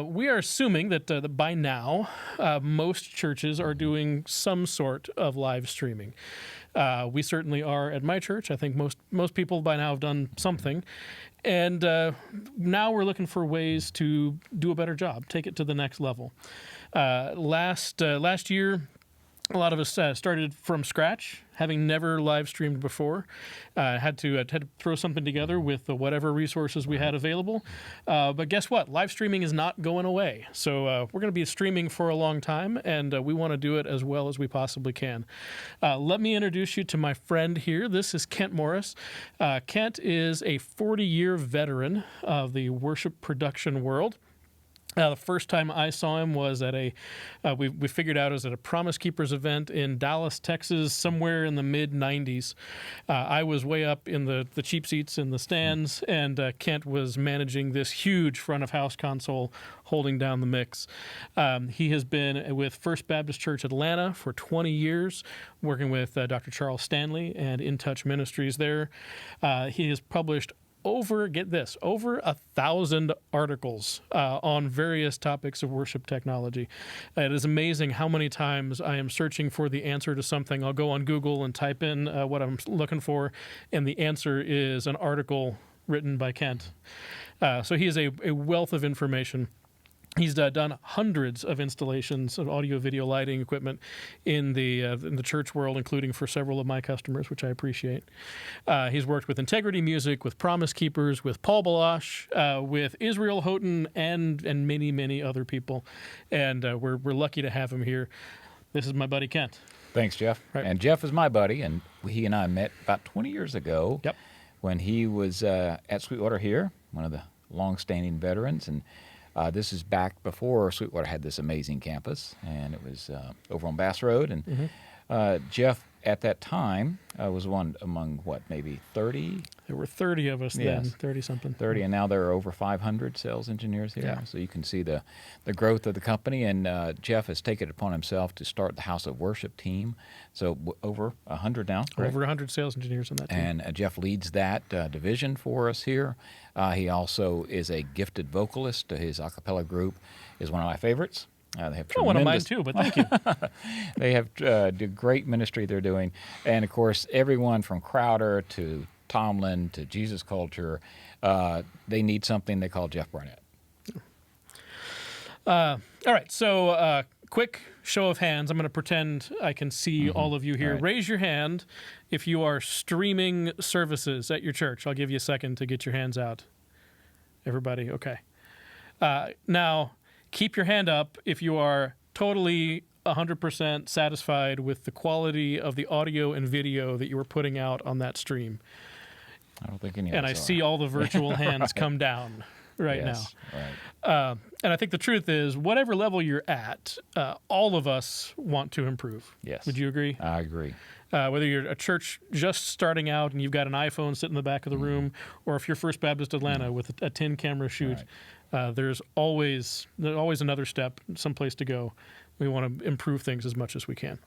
we are assuming that by now, most churches are doing some sort of live streaming. We certainly are at my church. I think most people by now have done something. And now we're looking for ways to do a better job, take it to the next level. Last year, a lot of us started from scratch, having never live streamed before. Had to throw something together with whatever resources we had available. But guess what? Live streaming is not going away. So we're going to be streaming for a long time, and we want to do it as well as we possibly can. Let me introduce you to my friend here. This is Kent Morris. Kent is a 40-year veteran of the worship production world. The first time I saw him was at we figured out it was at a Promise Keepers event in Dallas, Texas, somewhere in the mid-'90s. I was way up in the cheap seats in the stands, and Kent was managing this huge front-of-house console holding down the mix. He has been with First Baptist Church Atlanta for 20 years, working with Dr. Charles Stanley and In Touch Ministries there. He has published over 1,000 articles on various topics of worship technology. It is amazing how many times I am searching for the answer to something. I'll go on Google and type in what I'm looking for, and the answer is an article written by Kent. So he is a wealth of information. He's done hundreds of installations of audio-video lighting equipment in the church world, including for several of my customers, which I appreciate. He's worked with Integrity Music, with Promise Keepers, with Paul Balash, with Israel Houghton, and many, many other people. And we're lucky to have him here. This is my buddy Kent. Thanks, Jeff. Right. And Jeff is my buddy, and he and I met about 20 years ago. Yep. When he was at Sweetwater here, one of the long-standing veterans, and this is back before Sweetwater had this amazing campus, and it was over on Bass Road. And Jeff, at that time, was one among, maybe 30? There were 30 of us then, 30-something. 30, and now there are over 500 sales engineers here. Yeah. So you can see the growth of the company, and Jeff has taken it upon himself to start the House of Worship team. So over 100 now, correct? Over 100 sales engineers on that team. And Jeff leads that division for us here. He also is a gifted vocalist. His a cappella group is one of my favorites. They have one of mine too, but thank you. They have do great ministry they're doing. And, of course, everyone from Crowder to Tomlin to Jesus Culture, they need something they call Jeff Barnett. All right, so quick show of hands. I'm going to pretend I can see all of you here. Right. Raise your hand if you are streaming services at your church. I'll give you a second to get your hands out. Everybody, okay. Now, keep your hand up if you are totally 100% satisfied with the quality of the audio and video that you were putting out on that stream. I don't think any of And I us see are. all the virtual hands come down right now. Right. And I think the truth is, whatever level you're at, all of us want to improve. Yes. Would you agree? I agree. Whether you're a church just starting out and you've got an iPhone sitting in the back of the room, or if you're First Baptist Atlanta with a 10-camera shoot, there's always another step, someplace to go. We want to improve things as much as we can.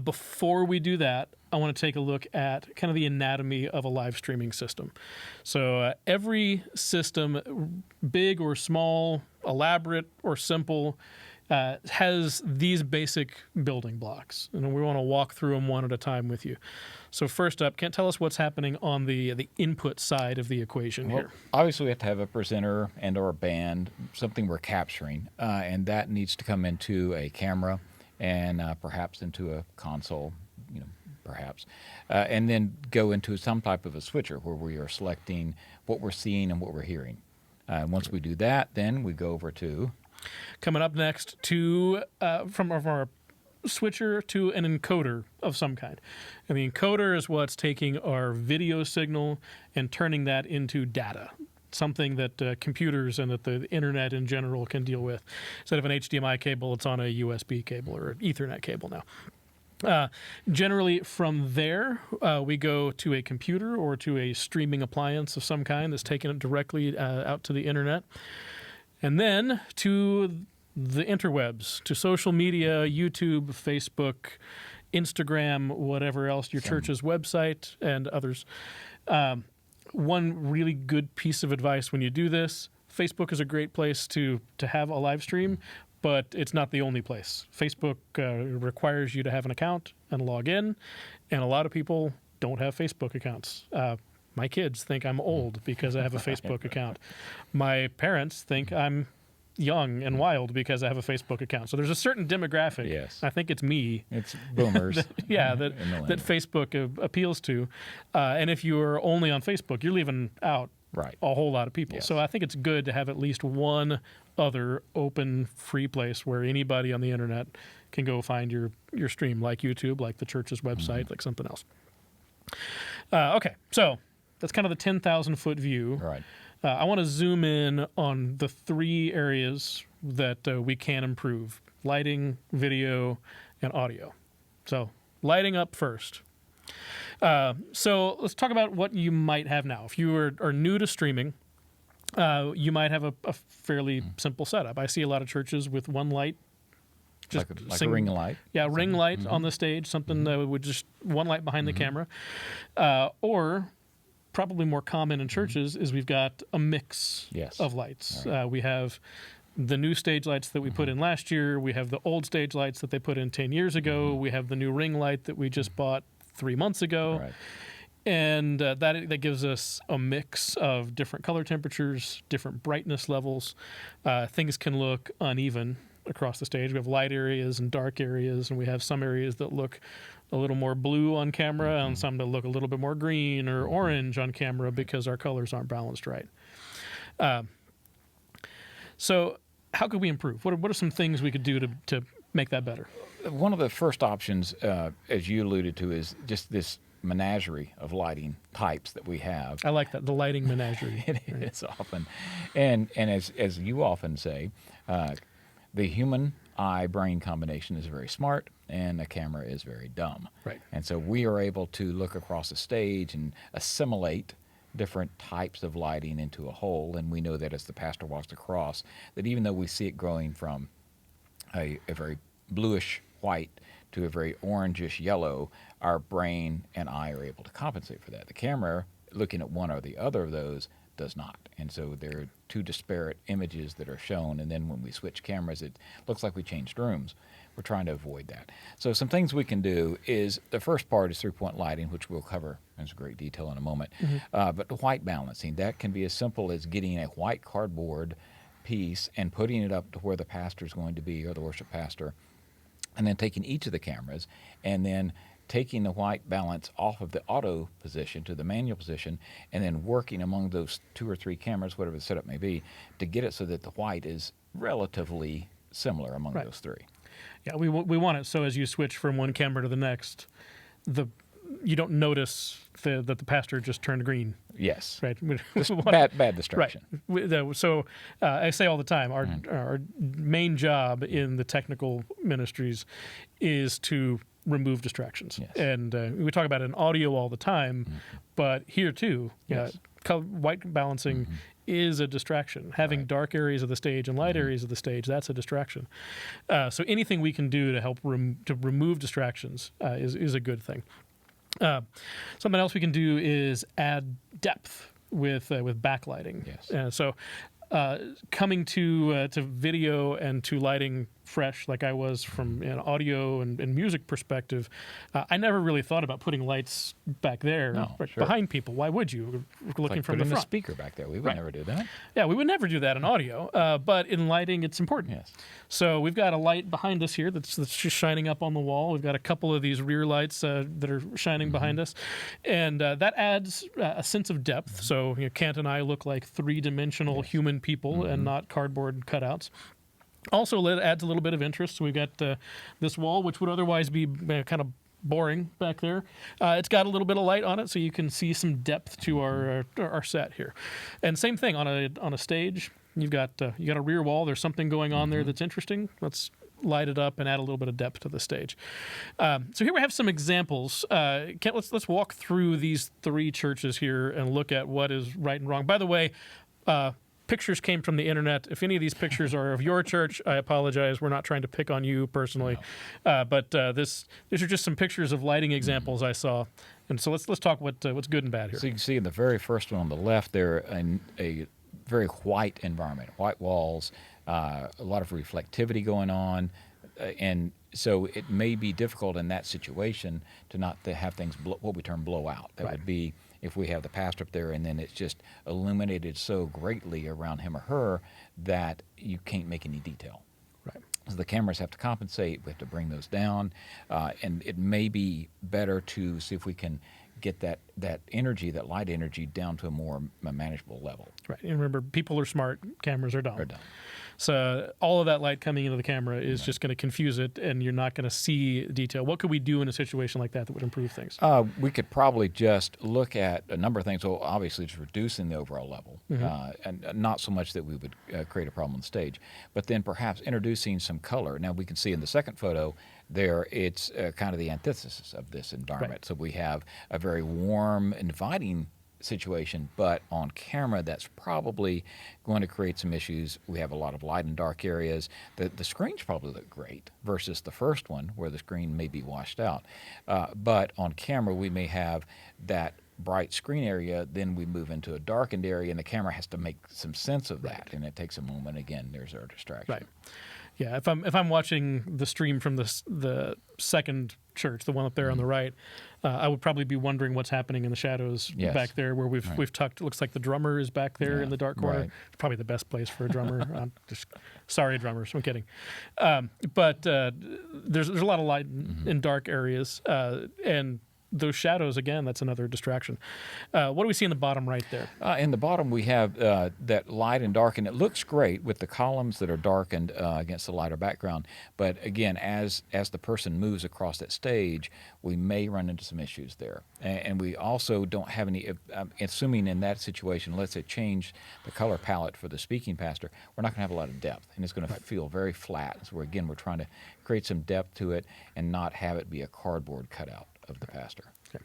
Before we do that, I want to take a look at kind of the anatomy of a live streaming system. So every system, big or small, elaborate or simple, has these basic building blocks, and we want to walk through them one at a time with you. So first up, Kent, tell us what's happening on the input side of the equation here. Obviously, we have to have a presenter and or a band, something we're capturing, and that needs to come into a camera and perhaps into a console, perhaps, and then go into some type of a switcher where we are selecting what we're seeing and what we're hearing. Once we do that, then we go over to... Coming up next, from our switcher to an encoder of some kind. And the encoder is what's taking our video signal and turning that into data, something that computers and that the internet in general can deal with. Instead of an HDMI cable, it's on a USB cable or an Ethernet cable now. Generally, from there, we go to a computer or to a streaming appliance of some kind that's taking it directly out to the internet. And then to the interwebs, to social media, YouTube, Facebook, Instagram, whatever else, your church's website, and others. One really good piece of advice when you do this, Facebook is a great place to have a live stream, but it's not the only place. Facebook requires you to have an account and log in, and a lot of people don't have Facebook accounts. My kids think I'm old because I have a Facebook account. My parents think I'm young and wild because I have a Facebook account. So there's a certain demographic. Yes. I think it's me. It's boomers. that Facebook appeals to. And if you're only on Facebook, you're leaving out Right. a whole lot of people. Yes. So I think it's good to have at least one other open, free place where anybody on the internet can go find your stream, like YouTube, like the church's website, like something else. Okay, so that's kind of the 10,000-foot view. Right. I want to zoom in on the 3 areas that we can improve: lighting, video, and audio. So lighting up first. So let's talk about what you might have now. If you are new to streaming, you might have a fairly simple setup. I see a lot of churches with one light. Like a ring light. Yeah, ring light on the stage, something with just one light behind the camera. Or probably more common in churches is we've got a mix of lights. Right. We have the new stage lights that we put in last year. We have the old stage lights that they put in 10 years ago. We have the new ring light that we just bought 3 months ago. Right. And that gives us a mix of different color temperatures, different brightness levels. Things can look uneven across the stage. We have light areas and dark areas, and we have some areas that look a little more blue on camera and some that look a little bit more green or orange on camera because our colors aren't balanced right. So how could we improve? What are some things we could do to make that better? One of the first options, as you alluded to, is just this menagerie of lighting types that we have. I like that, the lighting menagerie. It is often. And as you often say, the human eye-brain combination is very smart, and a camera is very dumb. Right. And so we are able to look across the stage and assimilate different types of lighting into a whole, and we know that as the pastor walks across, that even though we see it growing from a very bluish white to a very orangish yellow, our brain and eye are able to compensate for that. The camera, looking at one or the other of those, does not. And so there are 2 disparate images that are shown, and then when we switch cameras, it looks like we changed rooms. We're trying to avoid that. So some things we can do is, the first part is 3-point lighting, which we'll cover in some great detail in a moment. But the white balancing, that can be as simple as getting a white cardboard piece and putting it up to where the pastor is going to be, or the worship pastor, and then taking each of the cameras and then taking the white balance off of the auto position to the manual position, and then working among those 2 or 3 cameras, whatever the setup may be, to get it so that the white is relatively similar among those 3. Yeah, we want it so as you switch from one camera to the next, you don't notice that the pastor just turned green. Yes. Right. Bad distraction. Right. So I say all the time, our main job in the technical ministries is to remove distractions. Yes. And we talk about it in audio all the time, but here too, Yes. White balancing is a distraction. Having dark areas of the stage and light areas of the stage, that's a distraction. So anything we can do to help to remove distractions is a good thing. Something else we can do is add depth with backlighting. Yes. So coming to video and to lighting fresh, like I was from an audio and music perspective, I never really thought about putting lights back there behind people. Why would you? Looking from the front. A speaker back there. We would never do that. Yeah, we would never do that in audio, but in lighting, it's important. Yes. So we've got a light behind us here that's just shining up on the wall. We've got a couple of these rear lights that are shining behind us, and that adds a sense of depth. So Kent and I look like 3-dimensional human people and not cardboard cutouts. Also, it adds a little bit of interest. So we've got this wall, which would otherwise be kind of boring back there. It's got a little bit of light on it, so you can see some depth to our set here. And same thing on a stage. You got a rear wall. There's something going on there that's interesting. Let's light it up and add a little bit of depth to the stage. So here we have some examples. Kent, let's walk through these 3 churches here and look at what is right and wrong. By the way, pictures came from the internet. If any of these pictures are of your church, I apologize. We're not trying to pick on you personally, but these are just some pictures of lighting examples I saw. And so let's talk what's good and bad here. So you can see in the very first one on the left there, a very white environment, white walls, a lot of reflectivity going on, and so it may be difficult in that situation to not to have things what we term blow out. That would be if we have the pastor up there and then it's just illuminated so greatly around him or her that you can't make any detail. Right. So the cameras have to compensate. We have to bring those down, and it may be better to see if we can get that energy, that light energy, down to a more manageable level. Right. And remember, people are smart, cameras are dumb. Or done. So all of that light coming into the camera is just going to confuse it, and you're not going to see detail. What could we do in a situation like that would improve things? We could probably just look at a number of things. Well, obviously, it's reducing the overall level, and not so much that we would create a problem on the stage, but then perhaps introducing some color. Now, we can see in the second photo there, it's kind of the antithesis of this environment. Right. So we have a very warm, inviting situation, but on camera that's probably going to create some issues. We have a lot of light and dark areas. The screens probably look great versus the first one where the screen may be washed out. But on camera we may have that bright screen area, then we move into a darkened area, and the camera has to make some sense of that, and it takes a moment. Again, there's our distraction. Right. Yeah, if I'm watching the stream from the second church, the one up there on the right, I would probably be wondering what's happening in the shadows back there where we've tucked. It looks like the drummer is back there in the dark corner. Right. It's probably the best place for a drummer. Sorry, drummers. I'm kidding. But there's a lot of light in dark areas, and those shadows, again, that's another distraction. What do we see in the bottom right there? In the bottom, we have that light and dark, and it looks great with the columns that are darkened against the lighter background. But again, as the person moves across that stage, we may run into some issues there. And we also don't have any, assuming in that situation, let's say change the color palette for the speaking pastor, we're not going to have a lot of depth, and it's going to feel very flat. So we're trying to create some depth to it and not have it be a cardboard cutout of the pastor. Okay.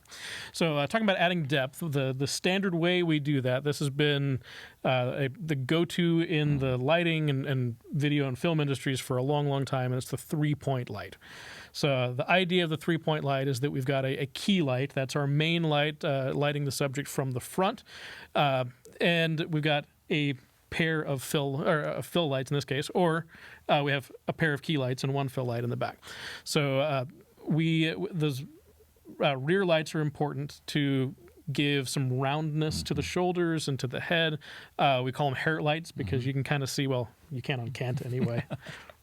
So talking about adding depth, the standard way we do that, this has been the go-to in the lighting and video and film industries for a long, long time, and it's the three-point light. So the idea of the three-point light is that we've got a key light. That's our main light, lighting the subject from the front, and we've got a pair of fill lights in this case, or we have a pair of key lights and one fill light in the back. So those rear lights are important to give some roundness to the shoulders and to the head. We call them hair lights because you can kind of see, well, you can on Kent anyway,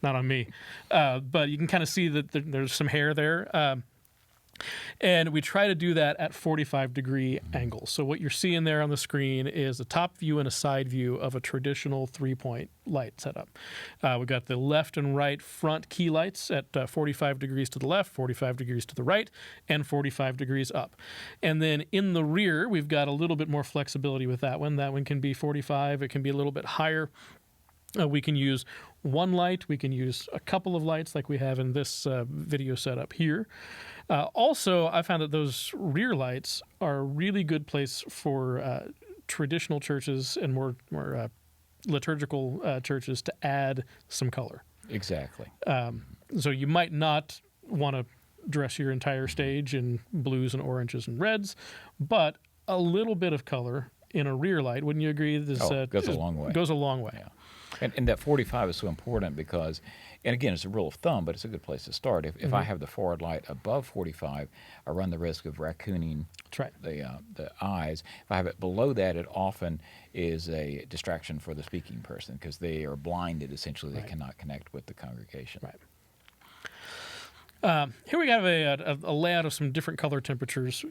not on me, but you can kind of see that there's some hair there. And we try to do that at 45-degree angles. So what you're seeing there on the screen is a top view and a side view of a traditional three-point light setup. We've got the left and right front key lights at 45 degrees to the left, 45 degrees to the right, and 45 degrees up. And then in the rear, we've got a little bit more flexibility with that one. That one can be 45. It can be a little bit higher. We can use one light. We can use a couple of lights like we have in this video setup here. Also, I found that those rear lights are a really good place for traditional churches and more liturgical churches to add some color. Exactly. So you might not want to dress your entire stage in blues and oranges and reds, but a little bit of color in a rear light, wouldn't you agree? Goes a long way. Goes a long way. Yeah. And that 45 is so important because, and again, it's a rule of thumb, but it's a good place to start. If I have the forward light above 45, I run the risk of raccooning the eyes. If I have it below that, it often is a distraction for the speaking person because they are blinded, essentially. They cannot connect with the congregation. Right. Here we have a layout of some different color temperatures.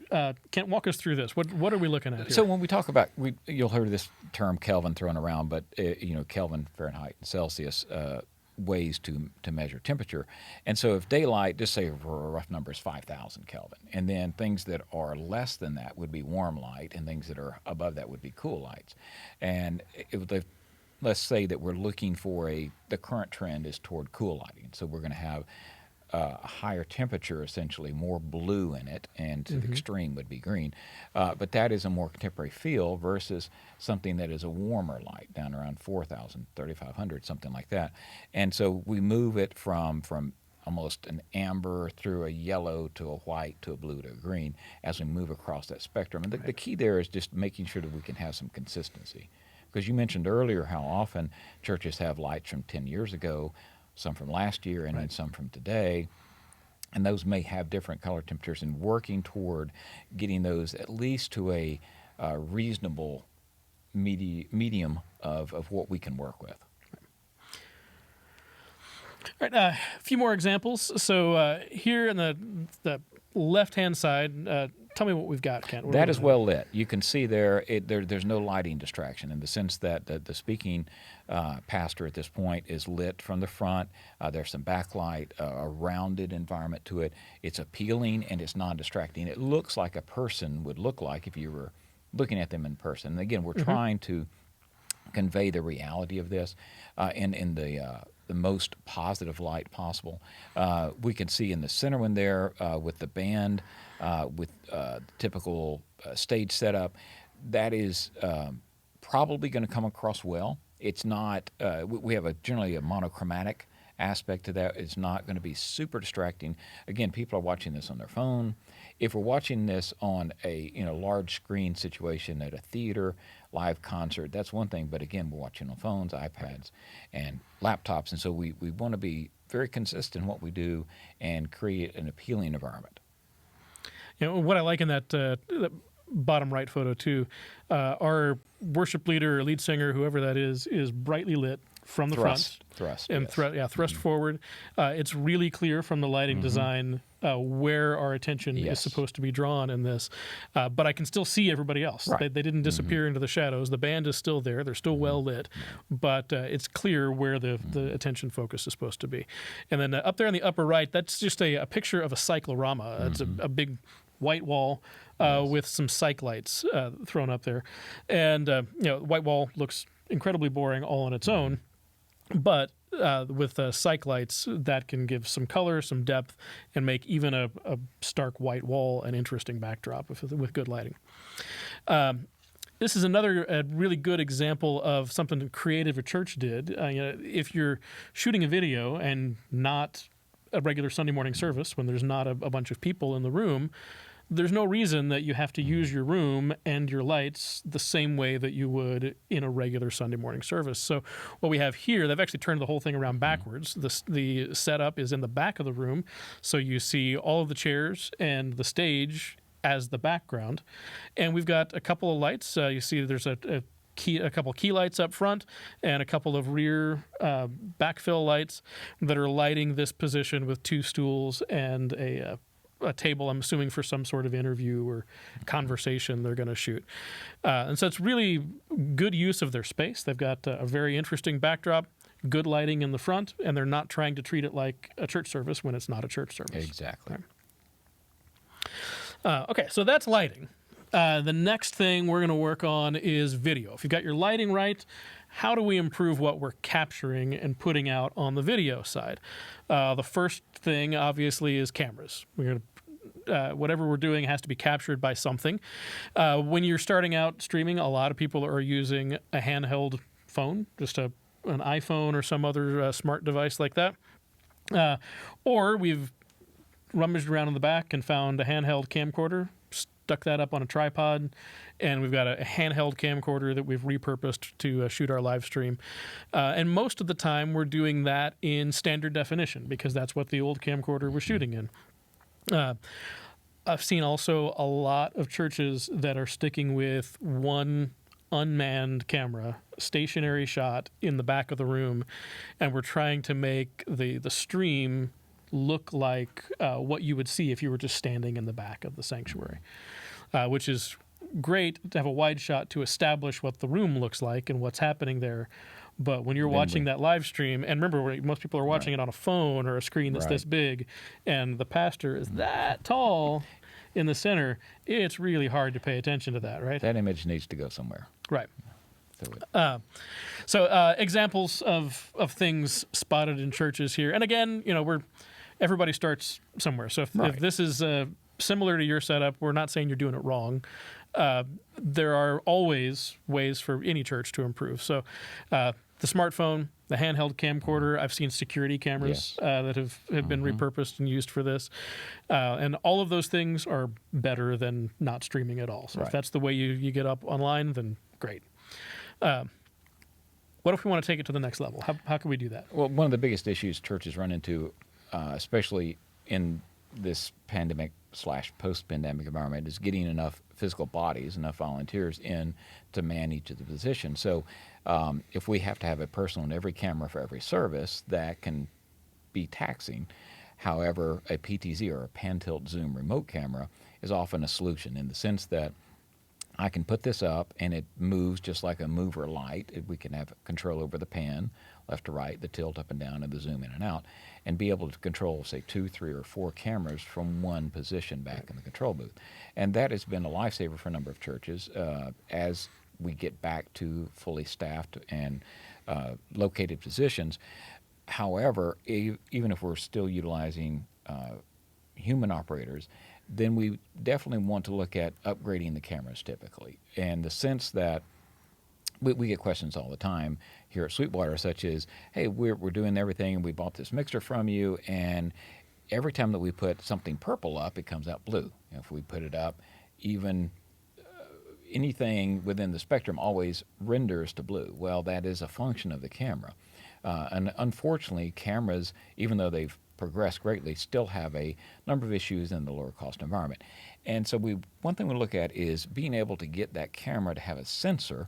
Kent, walk us through this. What are we looking at here? So when we talk about, you'll hear this term Kelvin thrown around, but Kelvin, Fahrenheit, and Celsius ways to measure temperature. And so if daylight, just say for a rough number, is 5,000 Kelvin, and then things that are less than that would be warm light, and things that are above that would be cool lights. And let's say that we're looking for the current trend is toward cool lighting. So we're going to have a higher temperature, essentially, more blue in it, and to the extreme would be green. But that is a more contemporary feel versus something that is a warmer light, down around 4,000, 3,500, something like that. And so we move it from almost an amber through a yellow to a white to a blue to a green as we move across that spectrum. And the key there is just making sure that we can have some consistency. Because you mentioned earlier how often churches have lights from 10 years ago, some from last year, and then some from today. And those may have different color temperatures, and working toward getting those at least to a reasonable medium of what we can work with. All right, a few more examples. So here in the left-hand side, tell me what we've got, Kent. What That is well lit. You can see there's no lighting distraction in the sense that the speaking pastor at this point is lit from the front. There's some backlight, a rounded environment to it. It's appealing and it's non-distracting. It looks like a person would look like if you were looking at them in person. And again, we're trying to convey the reality of this in the most positive light possible. We can see in the center one there with the band, with typical stage setup, that is probably going to come across well. It's not, we have generally a monochromatic aspect to that. It's not going to be super distracting. Again, people are watching this on their phone. If we're watching this on a large screen situation at a theater, live concert, that's one thing. But again, we're watching on phones, iPads, and laptops. And so we want to be very consistent in what we do and create an appealing environment. What I like in that bottom right photo too, our worship leader or lead singer, whoever that is brightly lit from the front. Thrust. And yes. thrust forward. It's really clear from the lighting design where our attention is supposed to be drawn in this. But I can still see everybody else. Right. They didn't disappear into the shadows. The band is still there. They're still well lit. But it's clear where the attention focus is supposed to be. And then up there on the upper right, that's just a picture of a cyclorama. It's a big white wall with some cyc lights thrown up there. And, white wall looks incredibly boring all on its own. But with cyc lights, that can give some color, some depth, and make even a stark white wall an interesting backdrop with good lighting. This is another really good example of something creative a church did. If you're shooting a video and not a regular Sunday morning service, when there's not a bunch of people in the room, there's no reason that you have to use your room and your lights the same way that you would in a regular Sunday morning service. So what we have here, they've actually turned the whole thing around backwards. The setup is in the back of the room, so you see all of the chairs and the stage as the background. And we've got a couple of lights. You see there's a couple key lights up front and a couple of rear backfill lights that are lighting this position with two stools and a table, I'm assuming, for some sort of interview or conversation they're going to shoot. And so it's really good use of their space. They've got a very interesting backdrop, good lighting in the front, and they're not trying to treat it like a church service when it's not a church service. Exactly. Okay, so that's lighting. The next thing we're going to work on is video. If you've got your lighting right, how do we improve what we're capturing and putting out on the video side? The first thing, obviously, is cameras. We're going to, whatever we're doing has to be captured by something. When you're starting out streaming, a lot of people are using a handheld phone, just an iPhone or some other smart device like that. Or we've rummaged around in the back and found a handheld camcorder, stuck that up on a tripod, and we've got a handheld camcorder that we've repurposed to shoot our live stream. And most of the time we're doing that in standard definition because that's what the old camcorder was shooting in. I've seen also a lot of churches that are sticking with one unmanned camera, stationary shot in the back of the room, and we're trying to make the stream look like what you would see if you were just standing in the back of the sanctuary, which is great to have a wide shot to establish what the room looks like and what's happening there. But when you're watching that live stream, and remember, most people are watching it on a phone or a screen that's this big, and the pastor is that tall in the center, it's really hard to pay attention to that, right? That image needs to go somewhere. Right. So examples of things spotted in churches here. And again, everybody starts somewhere. So if this is similar to your setup, we're not saying you're doing it wrong. There are always ways for any church to improve. So the smartphone, the handheld camcorder, I've seen security cameras that have been repurposed and used for this. And all of those things are better than not streaming at all. So if that's the way you get up online, then great. What if we want to take it to the next level? How can we do that? Well, one of the biggest issues churches run into, especially in this pandemic / post-pandemic environment, is getting enough physical bodies, enough volunteers in to man each of the positions. So if we have to have a person on every camera for every service, that can be taxing. However, a PTZ or a pan-tilt zoom remote camera is often a solution in the sense that I can put this up and it moves just like a mover light. We can have control over the pan, left to right, the tilt up and down, and the zoom in and out, and be able to control, say, 2, 3, or 4 cameras from one position back in the control booth. And that has been a lifesaver for a number of churches as we get back to fully staffed and located positions. However, even if we're still utilizing human operators, then we definitely want to look at upgrading the cameras typically. And the sense that we get questions all the time here at Sweetwater, such as, hey, we're doing everything, and we bought this mixer from you, and every time that we put something purple up, it comes out blue. If we put it up, even anything within the spectrum always renders to blue. Well, that is a function of the camera. And unfortunately, cameras, even though they've progressed greatly, still have a number of issues in the lower cost environment. And so one thing we look at is being able to get that camera to have a sensor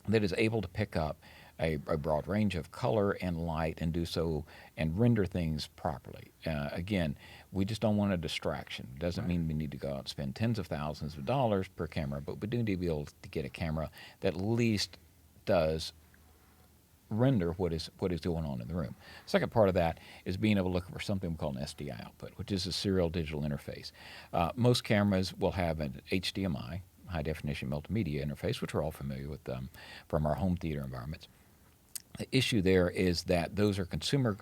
that is able to pick up a broad range of color and light and do so and render things properly. Again, we just don't want a distraction. Doesn't mean we need to go out and spend tens of thousands of dollars per camera, but we do need to be able to get a camera that at least does render what is going on in the room. Second part of that is being able to look for something we call an SDI output, which is a serial digital interface. Most cameras will have an HDMI, high definition multimedia interface, which we're all familiar with from our home theater environments. The issue there is that those are consumer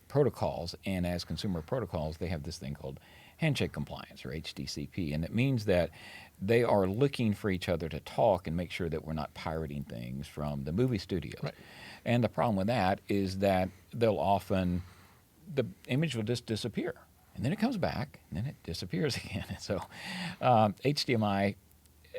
protocols, and as consumer protocols, they have this thing called handshake compliance, or HDCP, and it means that they are looking for each other to talk and make sure that we're not pirating things from the movie studios. Right. And the problem with that is that the image will just disappear, and then it comes back, and then it disappears again. And so HDMI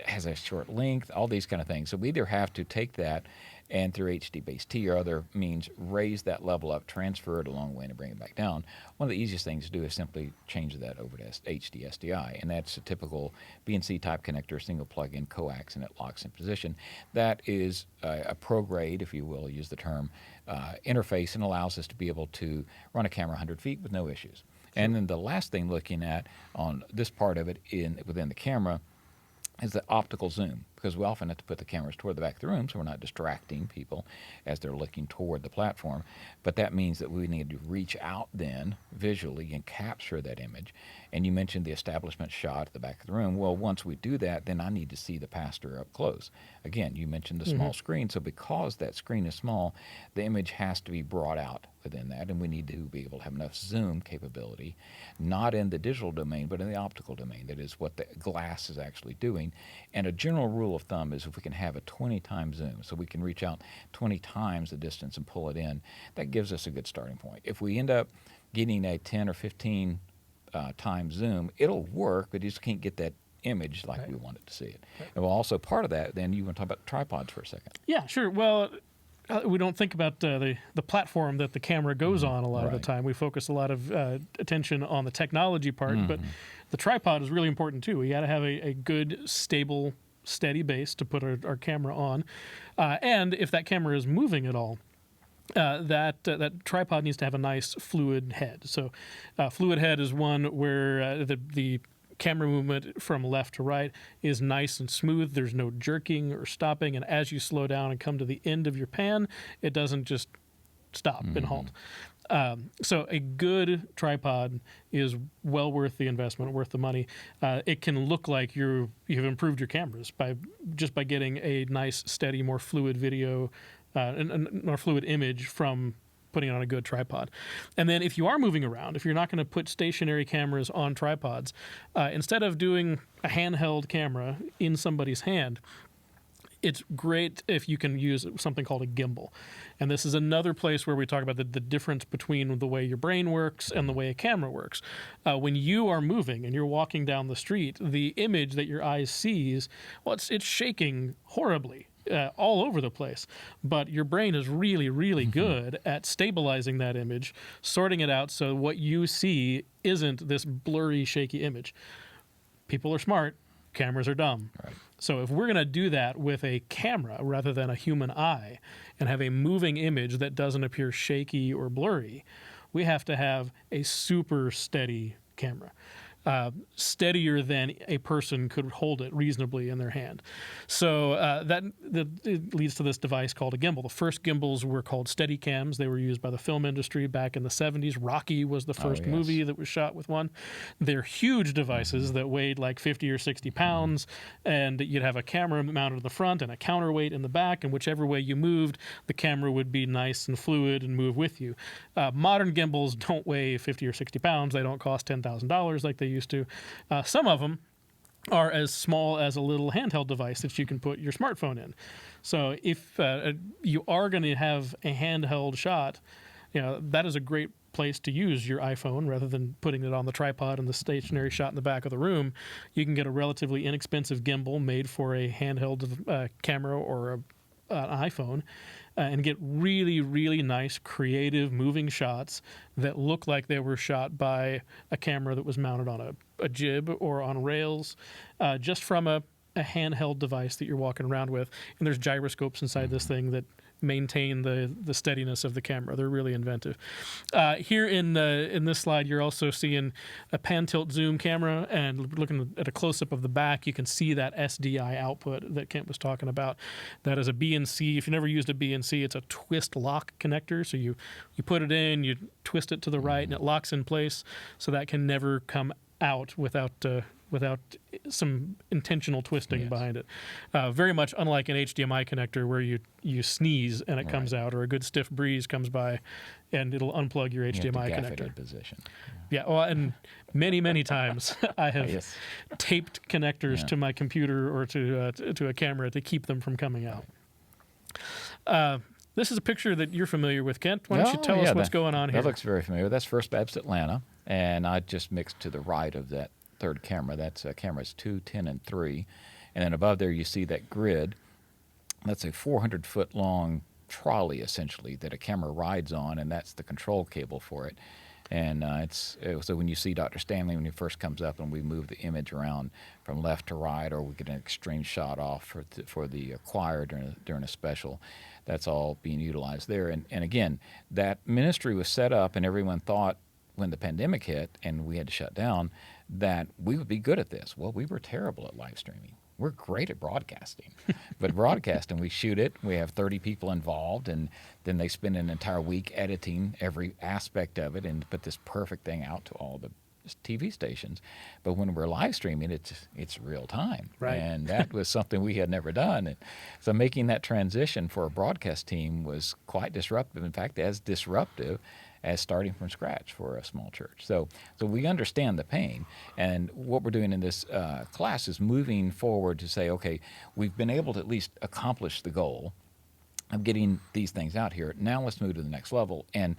has a short length, all these kind of things. So we either have to take that and through HD-based-T or other means raise that level up, transfer it a long way, and bring it back down. One of the easiest things to do is simply change that over to HD SDI, and that's a typical BNC type connector, single plug-in coax, and it locks in position. That is a pro-grade, if you will, use the term, interface, and allows us to be able to run a camera 100 feet with no issues. Sure. And then the last thing looking at on this part of it within the camera is the optical zoom, because we often have to put the cameras toward the back of the room so we're not distracting people as they're looking toward the platform. But that means that we need to reach out then visually and capture that image. And you mentioned the establishment shot at the back of the room. Well, once we do that, then I need to see the pastor up close. Again, you mentioned the small screen, so because that screen is small, the image has to be brought out within that, and we need to be able to have enough zoom capability, not in the digital domain, but in the optical domain. That is what the glass is actually doing. And a general rule of thumb is if we can have a 20-time zoom, so we can reach out 20 times the distance and pull it in, that gives us a good starting point. If we end up getting a 10 or 15 time zoom, it'll work, but you just can't get that image like we wanted to see it. Right. And well, also part of that, then you want to talk about tripods for a second. Yeah, sure. Well, we don't think about the platform that the camera goes on a lot of the time. We focus a lot of attention on the technology part, but the tripod is really important too. We got to have a good, stable, steady base to put our camera on. And if that camera is moving at all, that tripod needs to have a nice fluid head. So fluid head is one where the camera movement from left to right is nice and smooth. There's no jerking or stopping, and as you slow down and come to the end of your pan, it doesn't just stop and halt. So a good tripod is well worth the investment, worth the money. It can look like you've improved your cameras by getting a nice, steady, more fluid video, and more fluid image from putting it on a good tripod. And then if you are moving around, if you're not going to put stationary cameras on tripods, instead of doing a handheld camera in somebody's hand, it's great if you can use something called a gimbal. And this is another place where we talk about the difference between the way your brain works and the way a camera works. When you are moving and you're walking down the street, the image that your eye sees, well, it's shaking horribly. all over the place. But your brain is really, really good at stabilizing that image, sorting it out so what you see isn't this blurry, shaky image. People are smart. Cameras are dumb. Right. So if we're going to do that with a camera rather than a human eye and have a moving image that doesn't appear shaky or blurry, we have to have a super steady camera. Steadier than a person could hold it reasonably in their hand. So that it leads to this device called a gimbal. The first gimbals were called Steadicams. They were used by the film industry back in the 70s. Rocky was the first movie that was shot with one. They're huge devices that weighed like 50 or 60 pounds, and you'd have a camera mounted in the front and a counterweight in the back, and whichever way you moved, the camera would be nice and fluid and move with you. Modern gimbals don't weigh 50 or 60 pounds. They don't cost $10,000 like they used to. Some of them are as small as a little handheld device that you can put your smartphone in. So if you are going to have a handheld shot, that is a great place to use your iPhone rather than putting it on the tripod and the stationary shot in the back of the room. You can get a relatively inexpensive gimbal made for a handheld camera or an iPhone and get really, really nice, creative, moving shots that look like they were shot by a camera that was mounted on a jib or on rails, just from a handheld device that you're walking around with. And there's gyroscopes inside this thing that maintain the steadiness of the camera. They're really inventive. Here in this slide, you're also seeing a pan tilt zoom camera, and looking at a close-up of the back, you can see that SDI output that Kent was talking about. That is a BNC. If you've never used a BNC, it's a twist lock connector. So you put it in, you twist it to the right, and it locks in place, so that can never come out without some intentional twisting behind it. Very much unlike an HDMI connector where you sneeze and it comes out, or a good stiff breeze comes by and it'll unplug your HDMI connector. Position. Yeah, well, and many times I have taped connectors to my computer or to a camera to keep them from coming out. This is a picture that you're familiar with, Kent. Why don't you tell us what's going on here? That looks very familiar. That's First Baptist Atlanta, and I just mixed to the right of that third camera. That's cameras 2, 10, and 3. And then above there you see that grid. That's a 400-foot long trolley, essentially, that a camera rides on, and that's the control cable for it. And so when you see Dr. Stanley, when he first comes up and we move the image around from left to right, or we get an extreme shot off for the choir during a special, that's all being utilized there. And again, that ministry was set up, and everyone thought when the pandemic hit and we had to shut down that we would be good at this. Well, we were terrible at live streaming. We're great at broadcasting. But broadcasting, we shoot it, we have 30 people involved, and then they spend an entire week editing every aspect of it and put this perfect thing out to all the TV stations. But when we're live streaming, it's real time. Right. And that was something we had never done. And so making that transition for a broadcast team was quite disruptive. In fact, as disruptive as starting from scratch for a small church. So we understand the pain. And what we're doing in this class is moving forward to say, okay, we've been able to at least accomplish the goal of getting these things out here. Now let's move to the next level. And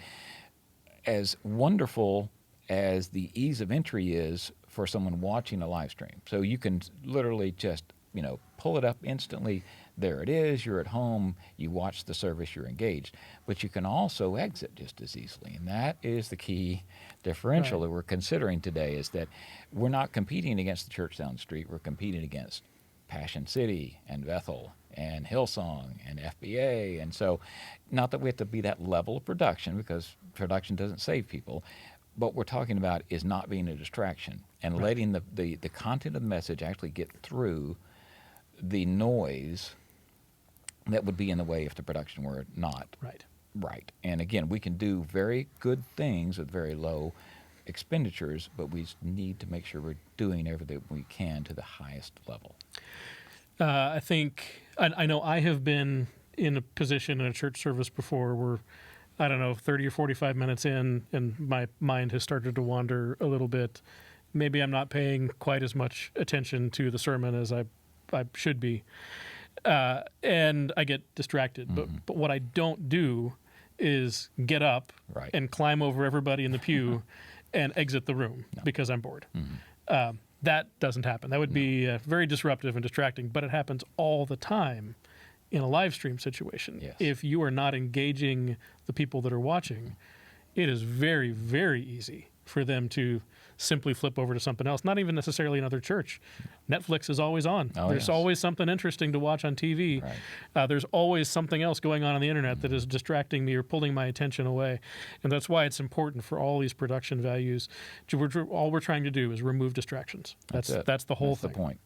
as wonderful as the ease of entry is for someone watching a live stream, so you can literally just pull it up instantly. There it is. You're at home. You watch the service. You're engaged. But you can also exit just as easily. And that is the key differential that we're considering today, is that we're not competing against the church down the street. We're competing against Passion City and Bethel and Hillsong and FBA. And so not that we have to be that level of production, because production doesn't save people. What we're talking about is not being a distraction and letting the content of the message actually get through the noise that would be in the way if the production were not right. And again, we can do very good things with very low expenditures, but we need to make sure we're doing everything we can to the highest level. I think, I know I have been in a position in a church service before where, 30 or 45 minutes in, and my mind has started to wander a little bit. Maybe I'm not paying quite as much attention to the sermon as I should be. And I get distracted. But what I don't do is get up and climb over everybody in the pew and exit the room because I'm bored. That doesn't happen. That would be very disruptive and distracting, but it happens all the time in a live stream situation. Yes. If you are not engaging the people that are watching, it is very, very easy for them to simply flip over to something else, not even necessarily another church. Netflix is always on. There's always something interesting to watch on TV. Right. There's always something else going on the internet that is distracting me or pulling my attention away. And that's why it's important for all these production values. All we're trying to do is remove distractions. That's the whole thing. That's the point.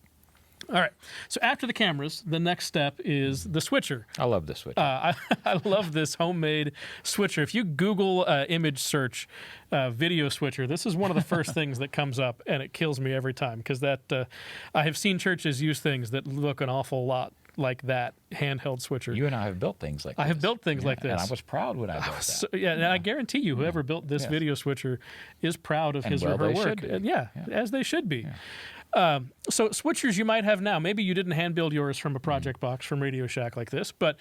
All right. So after the cameras, the next step is the switcher. I love the switcher. I love this homemade switcher. If you Google image search video switcher, this is one of the first things that comes up, and it kills me every time because I have seen churches use things that look an awful lot like that handheld switcher. You and I have built things like this. I have built things like this. And I was proud when I built that. So, and I guarantee you, whoever built this video switcher is proud of his or her work. And as they should be. So switchers you might have now, maybe you didn't hand build yours from a project box from Radio Shack like this, but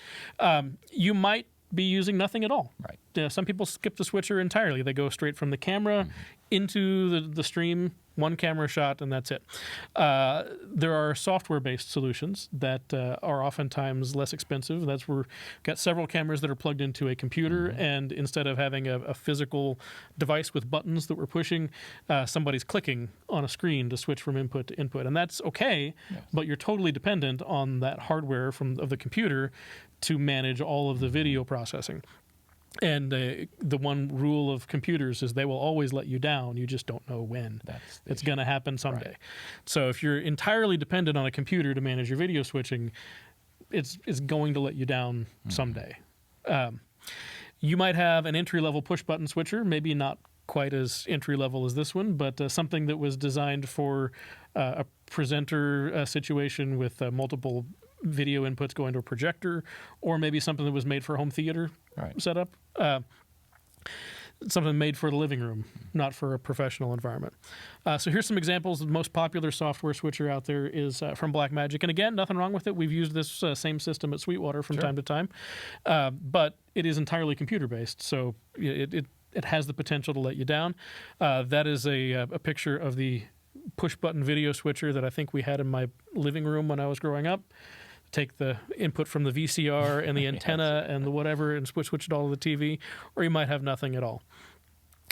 you might be using nothing at all. Right. Some people skip the switcher entirely. They go straight from the camera into the stream, one camera shot, and that's it. There are software-based solutions that are oftentimes less expensive. We've got several cameras that are plugged into a computer, and instead of having a physical device with buttons that we're pushing, somebody's clicking on a screen to switch from input to input. And that's okay, but you're totally dependent on that hardware of the computer to manage all of the video processing. And the one rule of computers is they will always let you down. You just don't know when. It's going to happen someday. Right. So if you're entirely dependent on a computer to manage your video switching, it's going to let you down someday. You might have an entry-level push-button switcher, maybe not quite as entry-level as this one, but something that was designed for a presenter situation with multiple video inputs going to a projector, or maybe something that was made for home theater setup. Something made for the living room, not for a professional environment. So here's some examples. The most popular software switcher out there is from Blackmagic. And again, nothing wrong with it. We've used this same system at Sweetwater from time to time. But it is entirely computer-based, so it has the potential to let you down. That is a picture of the push-button video switcher that I think we had in my living room when I was growing up. Take the input from the VCR and the antenna and the whatever and switch it all to the TV, or you might have nothing at all.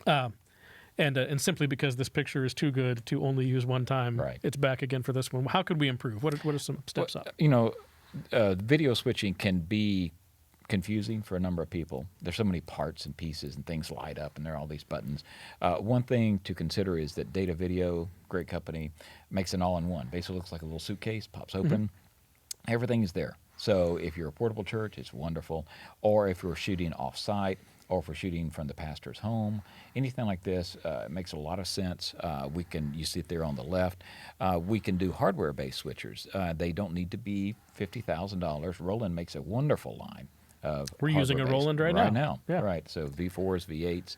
And simply because this picture is too good to only use one time, it's back again for this one. How could we improve? What are some steps up? Video switching can be confusing for a number of people. There's so many parts and pieces and things light up, and there are all these buttons. One thing to consider is that Data Video, great company, makes an all-in-one. Basically looks like a little suitcase, pops open. Everything is there. So if you're a portable church, it's wonderful. Or if you're shooting off-site, or if we're shooting from the pastor's home, anything like this, it makes a lot of sense. You see it there on the left. We can do hardware-based switchers. They don't need to be $50,000. Roland makes a wonderful line. We're using a Roland right now. Right. So V4s, V8s,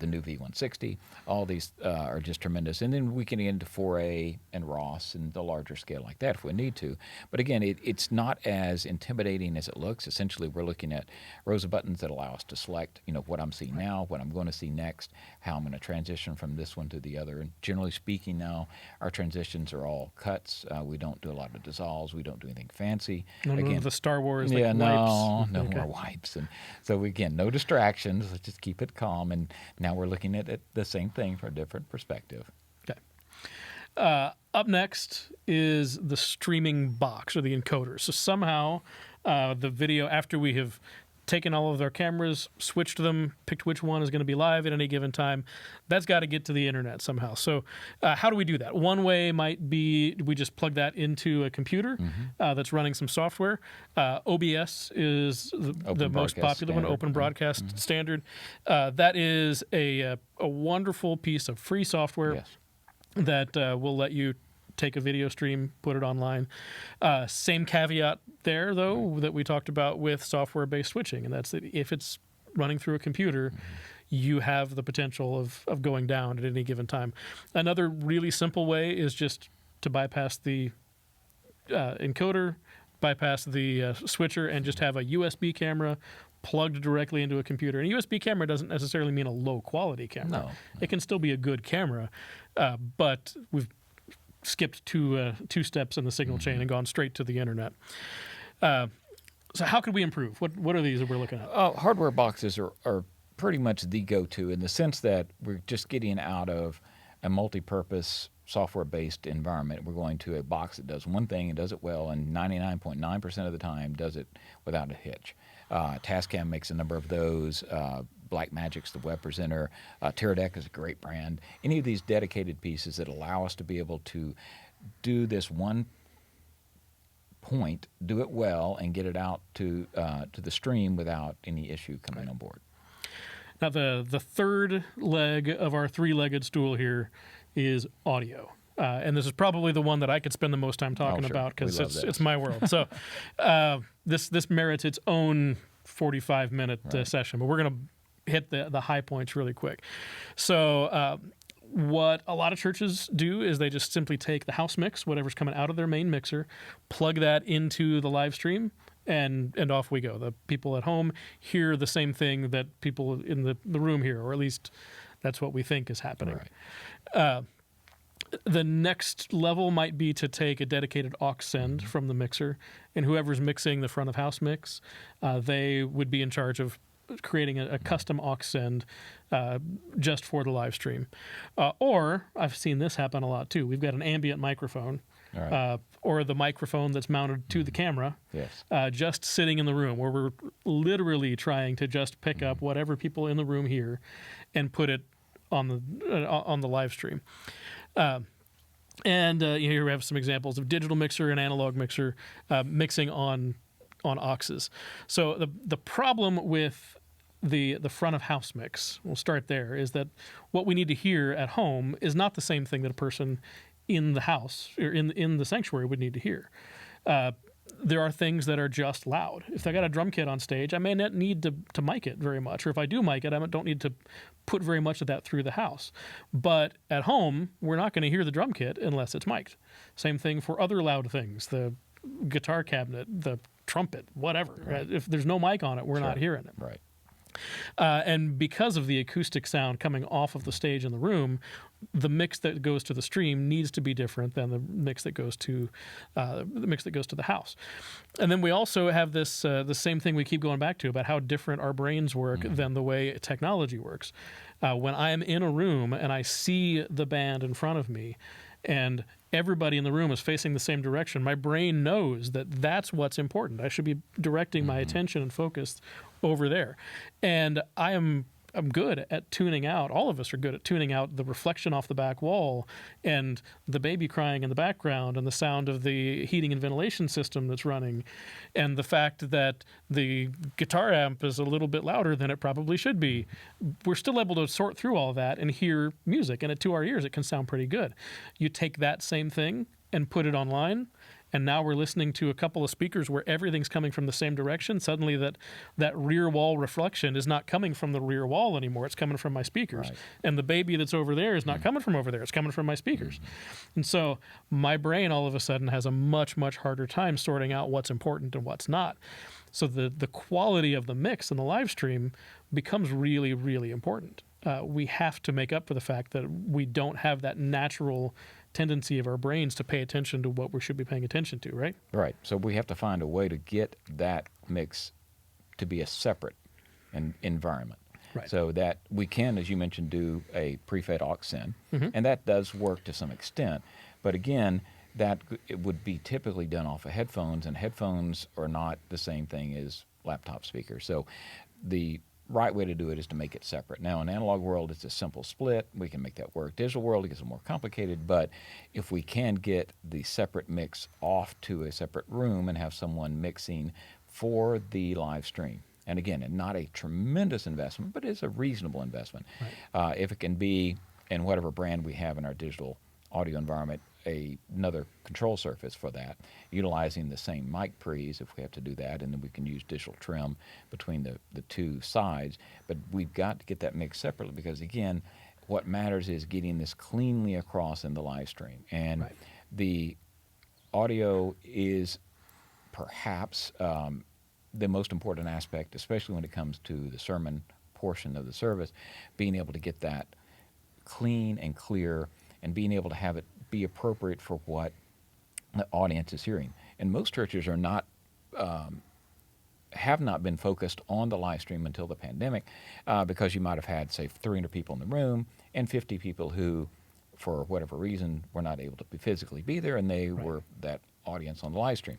the new V160, all these are just tremendous. And then we can get into 4A and Ross and the larger scale like that if we need to. But again, it's not as intimidating as it looks. Essentially, we're looking at rows of buttons that allow us to select, what I'm seeing now, what I'm going to see next, how I'm going to transition from this one to the other. And generally speaking now, our transitions are all cuts. We don't do a lot of dissolves. We don't do anything fancy. Again, the Star Wars wipes. No more wipes. And so again, no distractions. Let's just keep it calm. And now we're looking at it, the same thing from a different perspective. Okay. Up next is the streaming box or the encoder. So somehow the video, after we have taken all of our cameras, switched them, picked which one is going to be live at any given time, that's got to get to the internet somehow. So how do we do that? One way might be we just plug that into a computer that's running some software. OBS is the most popular one, Open Broadcast Standard. That is a wonderful piece of free software that will let you take a video stream, put it online. Same caveat there, though, that we talked about with software-based switching, and that's that if it's running through a computer, you have the potential of going down at any given time. Another really simple way is just to bypass the encoder, bypass the switcher, and just have a USB camera plugged directly into a computer. And a USB camera doesn't necessarily mean a low-quality camera. No. It can still be a good camera, but we've skipped two steps in the signal chain and gone straight to the internet. So how could we improve? What are these that we're looking at? Hardware boxes are pretty much the go-to in the sense that we're just getting out of a multi-purpose software-based environment. We're going to a box that does one thing and does it well, and 99.9% of the time does it without a hitch. Tascam makes a number of those. Blackmagic's the web presenter. Teradek is a great brand. Any of these dedicated pieces that allow us to be able to do this one point, do it well, and get it out to the stream without any issue coming on board. Now, the third leg of our three-legged stool here is audio. And this is probably the one that I could spend the most time talking about because it's my world. So this merits its own 45-minute session, but we're going to hit the high points really quick. So what a lot of churches do is they just simply take the house mix, whatever's coming out of their main mixer, plug that into the live stream, and off we go. The people at home hear the same thing that people in the room hear, or at least that's what we think is happening. Right. The next level might be to take a dedicated aux send from the mixer, and whoever's mixing the front of house mix, they would be in charge of creating a custom aux send just for the live stream. Or I've seen this happen a lot too. We've got an ambient microphone. Right. Or the microphone that's mounted to the camera, Yes. just sitting in the room, where we're literally trying to just pick up whatever people in the room hear and put it on the live stream. Here we have some examples of digital mixer and analog mixer mixing on auxes. So the problem with the front of house mix, we'll start there, is that what we need to hear at home is not the same thing that a person in the house or in the sanctuary would need to hear. There are things that are just loud. If I got a drum kit on stage, I may not need to mic it very much. Or if I do mic it, I don't need to put very much of that through the house. But at home, we're not going to hear the drum kit unless it's mic'd. Same thing for other loud things, the guitar cabinet, the trumpet, whatever. Right. If there's no mic on it, we're not hearing it. Right. And because of the acoustic sound coming off of the stage in the room, the mix that goes to the stream needs to be different than the mix that goes to the house. And then we also have this the same thing we keep going back to about how different our brains work than the way technology works. When I am in a room and I see the band in front of me, and everybody in the room is facing the same direction, my brain knows that that's what's important. I should be directing my attention and focus over there. And I'm good at tuning out, all of us are good at tuning out the reflection off the back wall and the baby crying in the background and the sound of the heating and ventilation system that's running and the fact that the guitar amp is a little bit louder than it probably should be. We're still able to sort through all of that and hear music, and to our ears it can sound pretty good. You take that same thing and put it online, and now we're listening to a couple of speakers where everything's coming from the same direction. Suddenly that rear wall reflection is not coming from the rear wall anymore. It's coming from my speakers. Right. And the baby that's over there is not coming from over there. It's coming from my speakers. And so my brain all of a sudden has a much, much harder time sorting out what's important and what's not. So the quality of the mix in the live stream becomes really, really important. We have to make up for the fact that we don't have that natural tendency of our brains to pay attention to what we should be paying attention to, right? Right. So we have to find a way to get that mix to be a separate environment. Right. So that we can, as you mentioned, do a pre-fed aux send, and that does work to some extent. But again, that it would be typically done off of headphones, and headphones are not the same thing as laptop speakers. So the right way to do it is to make it separate. Now, in analog world, it's a simple split. We can make that work. Digital world, it gets more complicated, but if we can get the separate mix off to a separate room and have someone mixing for the live stream, and again, not a tremendous investment, but it's a reasonable investment. Right. If it can be, in whatever brand we have in our digital audio environment, another control surface for that, utilizing the same mic pre's if we have to do that, and then we can use digital trim between the two sides. But we've got to get that mixed separately because, again, what matters is getting this cleanly across in the live stream. And right. The audio is perhaps the most important aspect, especially when it comes to the sermon portion of the service, being able to get that clean and clear and being able to have it be appropriate for what the audience is hearing. And most churches are not have not been focused on the live stream until the pandemic, because you might have had, say, 300 people in the room and 50 people who, for whatever reason, were not able to physically be there, and they were that audience on the live stream.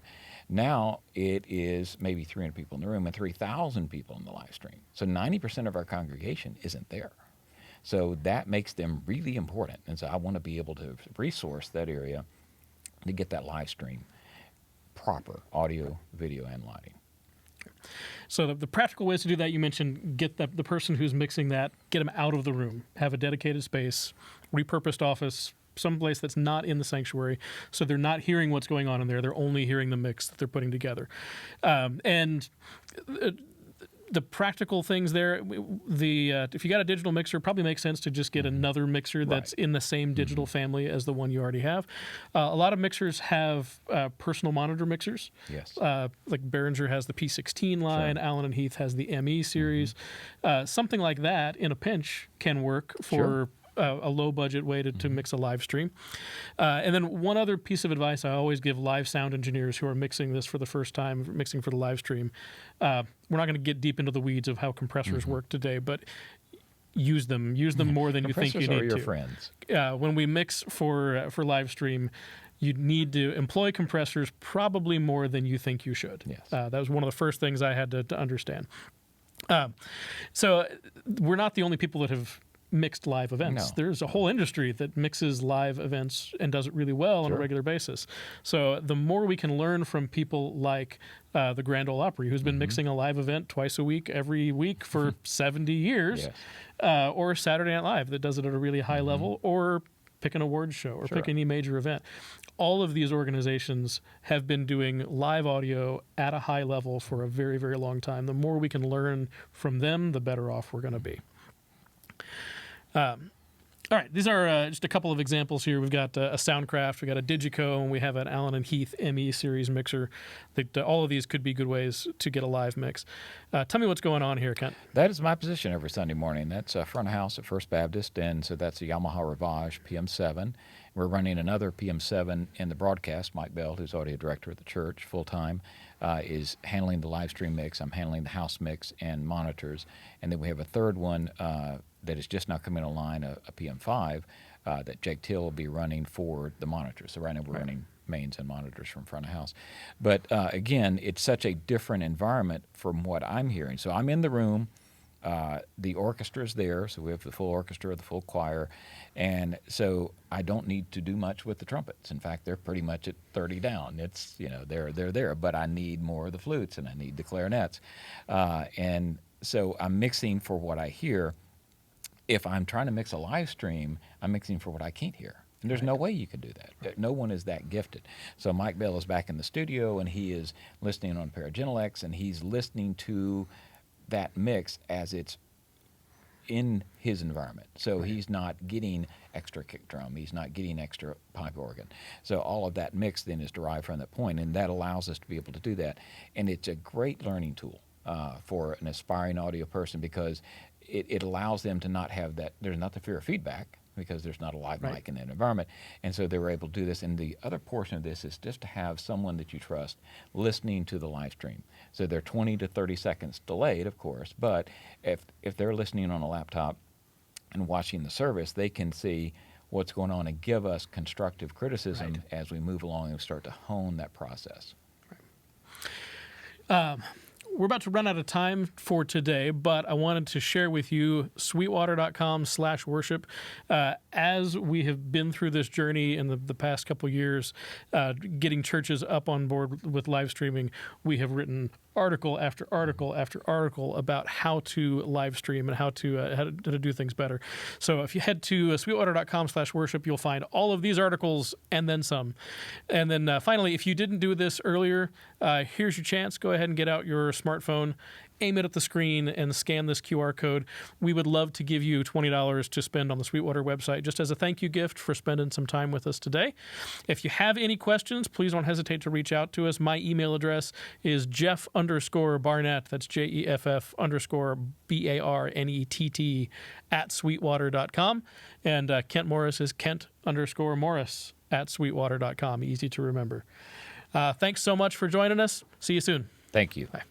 Now it is maybe 300 people in the room and 3,000 people in the live stream. So 90% of our congregation isn't there. So that makes them really important. And so I want to be able to resource that area to get that live stream proper, audio, video, and lighting. So the practical ways to do that, you mentioned get the person who's mixing that, get them out of the room, have a dedicated space, repurposed office, someplace that's not in the sanctuary, so they're not hearing what's going on in there. They're only hearing the mix that they're putting together. The practical things there, if you got a digital mixer, it probably makes sense to just get another mixer that's in the same digital family as the one you already have. A lot of mixers have personal monitor mixers. Yes. Like Behringer has the P16 line, Allen and Heath has the ME series. Something like that in a pinch can work for a low-budget way to mix a live stream. And then one other piece of advice I always give live sound engineers who are mixing this for the first time, mixing for the live stream. We're not going to get deep into the weeds of how compressors work today, but use them more than you think you need to. Compressors are your friends. When we mix for live stream, you need to employ compressors probably more than you think you should. Yes. That was one of the first things I had to understand. So we're not the only people that have mixed live events. No. There's a whole industry that mixes live events and does it really well on a regular basis. So the more we can learn from people like the Grand Ole Opry, who's been mixing a live event twice a week, every week for 70 years, or Saturday Night Live that does it at a really high level, or pick an awards show, or pick any major event. All of these organizations have been doing live audio at a high level for a very, very long time. The more we can learn from them, the better off we're going to be. All right, these are just a couple of examples here. We've got a Soundcraft, we've got a Digico, and we have an Allen and Heath ME series mixer. All of these could be good ways to get a live mix. Tell me what's going on here, Kent. That is my position every Sunday morning. That's front of house at First Baptist, and so that's the Yamaha Rivage PM7. We're running another PM7 in the broadcast. Mike Bell, who's audio director of the church full-time, is handling the live stream mix. I'm handling the house mix and monitors. And then we have a third one that is just now coming online, a PM5, that Jake Till will be running for the monitors. So right now we're running mains and monitors from front of house. But again, it's such a different environment from what I'm hearing. So I'm in the room. The orchestra is there, so we have the full orchestra, the full choir, and so I don't need to do much with the trumpets. In fact, they're pretty much at 30 down. It's, they're there, but I need more of the flutes and I need the clarinets. And so I'm mixing for what I hear. If I'm trying to mix a live stream, I'm mixing for what I can't hear. And there's no way you can do that. No one is that gifted. So Mike Bell is back in the studio, and he is listening on a pair of Genelecs, and he's listening to that mix as it's in his environment. So he's not getting extra kick drum. He's not getting extra pipe organ. So all of that mix then is derived from that point, and that allows us to be able to do that. And it's a great learning tool for an aspiring audio person, because it allows them to not have that. There's not the fear of feedback, because there's not a live mic in that environment. And so they were able to do this. And the other portion of this is just to have someone that you trust listening to the live stream. So they're 20 to 30 seconds delayed, of course, but if they're listening on a laptop and watching the service, they can see what's going on and give us constructive criticism as we move along and start to hone that process. We're about to run out of time for today, but I wanted to share with you sweetwater.com/worship. As we have been through this journey in the past couple years, getting churches up on board with live streaming, we have written article after article after article about how to live stream and how to do things better. So if you head to sweetwater.com/worship, you'll find all of these articles and then some. And then finally, if you didn't do this earlier, here's your chance. Go ahead and get out your smartphone, aim it at the screen, and scan this QR code. We would love to give you $20 to spend on the Sweetwater website just as a thank you gift for spending some time with us today. If you have any questions, please don't hesitate to reach out to us. My email address is Jeff_Barnett. That's JEFF_BARNETT @sweetwater.com. And Kent Morris is Kent_Morris @sweetwater.com. Easy to remember. Thanks so much for joining us. See you soon. Thank you. Bye.